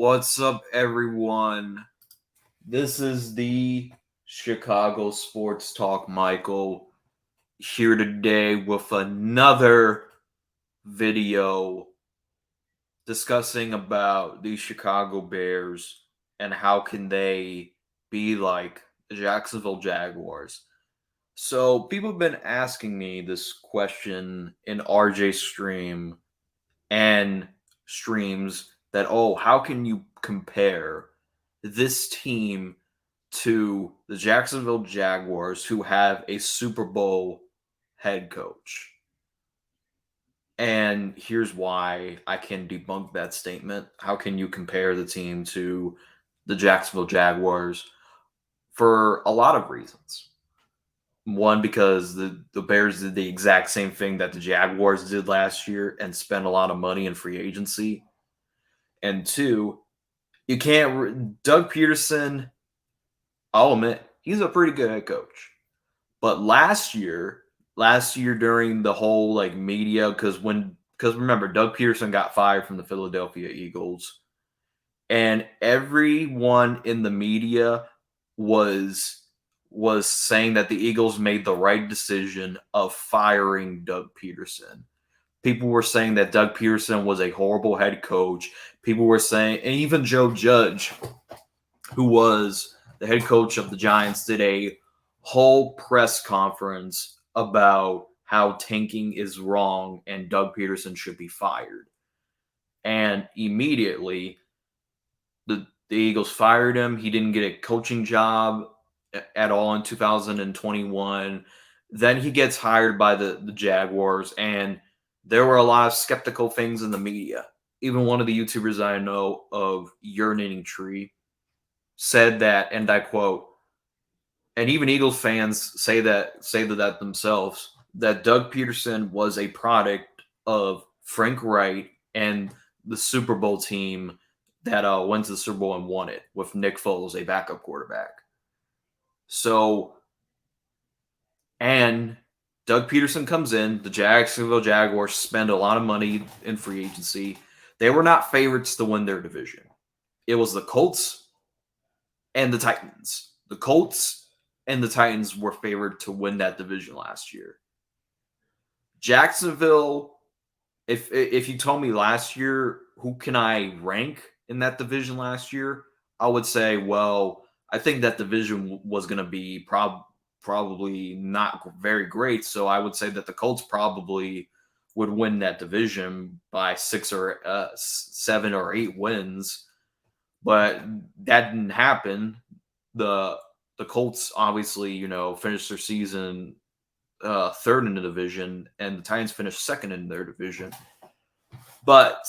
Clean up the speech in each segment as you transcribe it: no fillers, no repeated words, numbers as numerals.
What's up, everyone? This is the Chicago Sports Talk. Michael here today with another video discussing about the Chicago Bears and how can they be like the Jacksonville Jaguars. So people have been asking me this question in RJ stream and streams that, how can you compare this team to the Jacksonville Jaguars, who have a Super Bowl head coach? And here's why I can debunk that statement. How can you compare the team to the Jacksonville Jaguars? For a lot of reasons. One, because the Bears did the exact same thing that the Jaguars did last year and spent a lot of money in free agency. And two, you can't. Doug Peterson, I'll admit, he's a pretty good head coach. But last year during the whole media, because remember, Doug Peterson got fired from the Philadelphia Eagles, and everyone in the media was saying that the Eagles made the right decision of firing Doug Peterson. People were saying that Doug Peterson was a horrible head coach. People were saying, and even Joe Judge, who was the head coach of the Giants, did a whole press conference about how tanking is wrong and Doug Peterson should be fired. And immediately, the Eagles fired him. He didn't get a coaching job at all in 2021. Then he gets hired by the Jaguars, and there were a lot of skeptical things in the media. Even one of the YouTubers I know of, Urinating Tree, said that, and I quote, and even Eagles fans say that themselves, that Doug Peterson was a product of Frank Wright and the Super Bowl team that went to the Super Bowl and won it with Nick Foles, a backup quarterback. So, and Doug Peterson comes in. The Jacksonville Jaguars spend a lot of money in free agency. They were not favorites to win their division. It was the Colts and the Titans. The Colts and the Titans were favored to win that division last year. Jacksonville, if you told me last year, who can I rank in that division last year, I would say, well, I think that division was going to be probably not very great. So I would say that the Colts probably would win that division by 6 or 7 or 8 wins. But that didn't happen. The Colts obviously, finished their season third in the division, and the Titans finished second in their division. But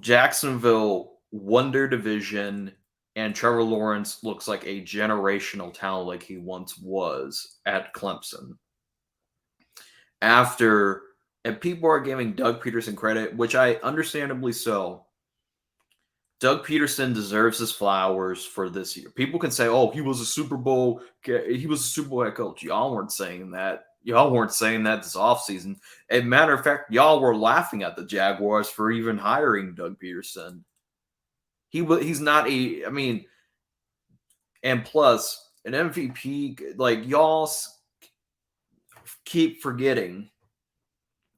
Jacksonville won their division, and Trevor Lawrence looks like a generational talent like he once was at Clemson. And people are giving Doug Peterson credit, which I understandably so. Doug Peterson deserves his flowers for this year. People can say, he was a Super Bowl head coach. Y'all weren't saying that. Y'all weren't saying that this offseason. As a matter of fact, y'all were laughing at the Jaguars for even hiring Doug Peterson. He's not and plus an MVP, y'all keep forgetting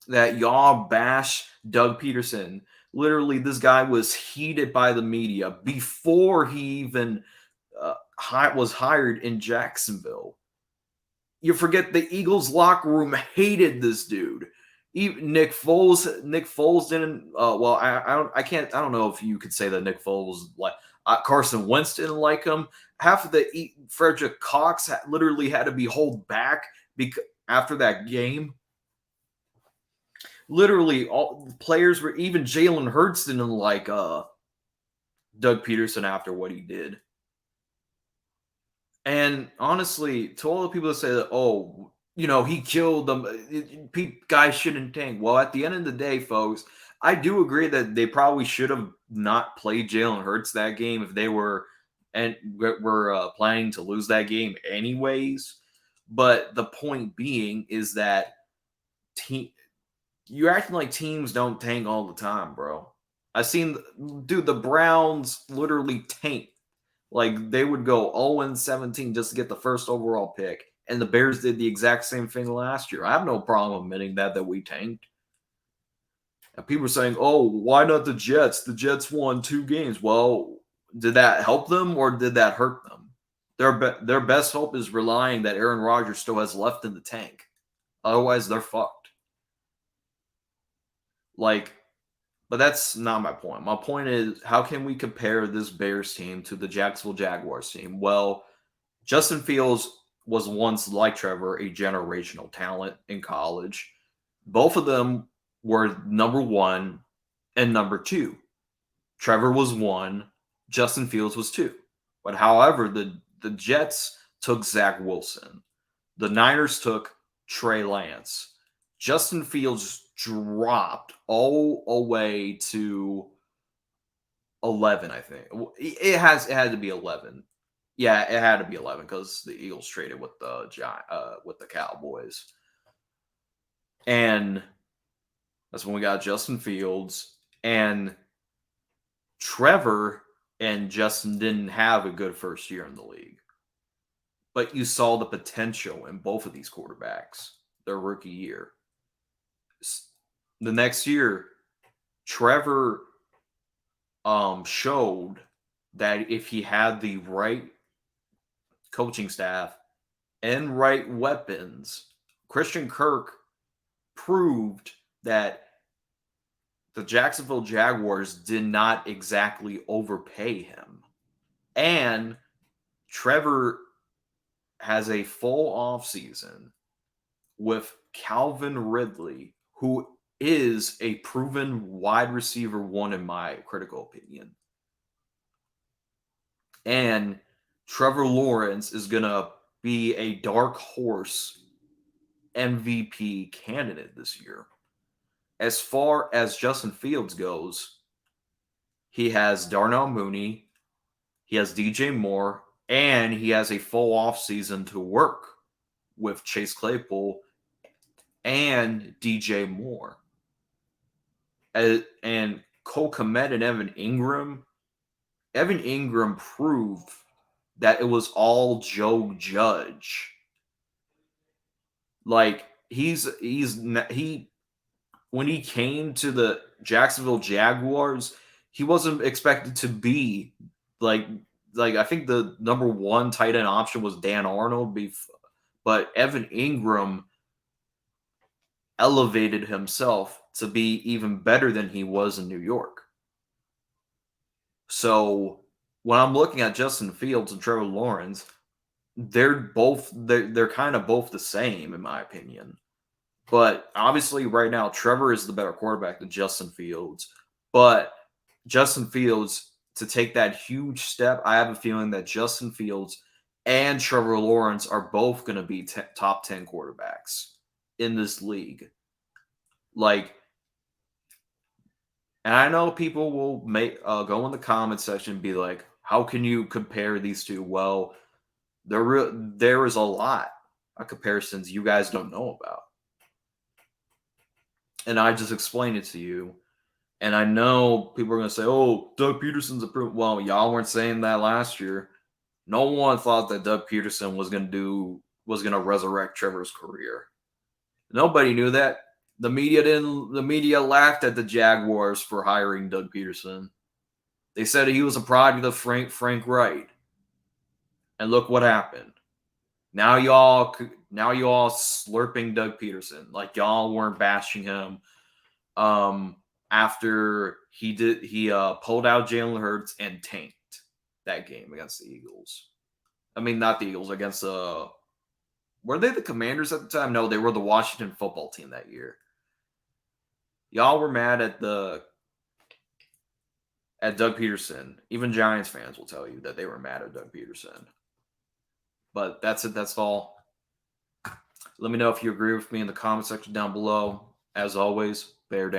that y'all bash Doug Peterson. Literally, this guy was heated by the media before he even was hired in Jacksonville. You forget the Eagles locker room hated this dude. Even Nick Foles didn't. I don't know if you could say that Nick Foles Carson Wentz didn't like him. Half of the Frederick Cox literally had to be held back after that game. Literally, all the players were, even Jalen Hurts didn't like Doug Peterson after what he did. And honestly, to all the people that say that, he killed them, guys shouldn't tank. Well, at the end of the day, folks, I do agree that they probably should have not played Jalen Hurts that game if they were planning to lose that game anyways. But the point being is that you're acting like teams don't tank all the time, bro. I seen, dude, the Browns literally tanked. Like they would go 0-17 just to get the first overall pick, and the Bears did the exact same thing last year. I have no problem admitting that we tanked. And people are saying, "Oh, why not the Jets? The Jets won 2 games." Well, did that help them or did that hurt them? Their best hope is relying that Aaron Rodgers still has left in the tank. Otherwise, they're fucked. Like, but that's not my point. My point is, how can we compare this Bears team to the Jacksonville Jaguars team? Well, Justin Fields was once, like Trevor, a generational talent in college. Both of them were number one and number two. Trevor was one, Justin Fields was two. But however, the Jets took Zach Wilson. The Niners took Trey Lance. Justin Fields dropped all the way to 11, I think. It had to be 11. Yeah, it had to be 11 because the Eagles traded with the Cowboys, and that's when we got Justin Fields. And Trevor and Justin didn't have a good first year in the league, but you saw the potential in both of these quarterbacks their rookie year. The next year, Trevor showed that if he had the right coaching staff and right weapons, Christian Kirk proved that the Jacksonville Jaguars did not exactly overpay him. And Trevor has a full offseason with Calvin Ridley, who is a proven wide receiver one in my critical opinion. And Trevor Lawrence is going to be a dark horse MVP candidate this year. As far as Justin Fields goes, he has Darnell Mooney, he has DJ Moore, and he has a full offseason to work with Chase Claypool and DJ Moore. And Cole Kmet and Evan Ingram proved that it was all Joe Judge. Like he when he came to the Jacksonville Jaguars, he wasn't expected to be like I think the number one tight end option was Dan Arnold, but Evan Ingram elevated himself to be even better than he was in New York. So when I'm looking at Justin Fields and Trevor Lawrence, they're kind of both the same in my opinion. But obviously right now Trevor is the better quarterback than Justin Fields. But Justin Fields to take that huge step, I have a feeling that Justin Fields and Trevor Lawrence are both going to be top 10 quarterbacks in this league. Like, and I know people will go in the comment section and be like, how can you compare these two? Well, there is a lot of comparisons you guys don't know about. And I just explained it to you. And I know people are going to say, oh, Doug Peterson's approved. Well, y'all weren't saying that last year. No one thought that Doug Peterson was going to resurrect Trevor's career. Nobody knew that. The media laughed at the Jaguars for hiring Doug Peterson. They said he was a product of Frank Wright. And look what happened. Now y'all slurping Doug Peterson. Like y'all weren't bashing him after he pulled out Jalen Hurts and tanked that game against the Eagles. I mean, not the Eagles, against were they the Commanders at the time? No, they were the Washington football team that year. Y'all were mad at Doug Peterson. Even Giants fans will tell you that they were mad at Doug Peterson. But that's it. That's all. Let me know if you agree with me in the comment section down below. As always, bear down.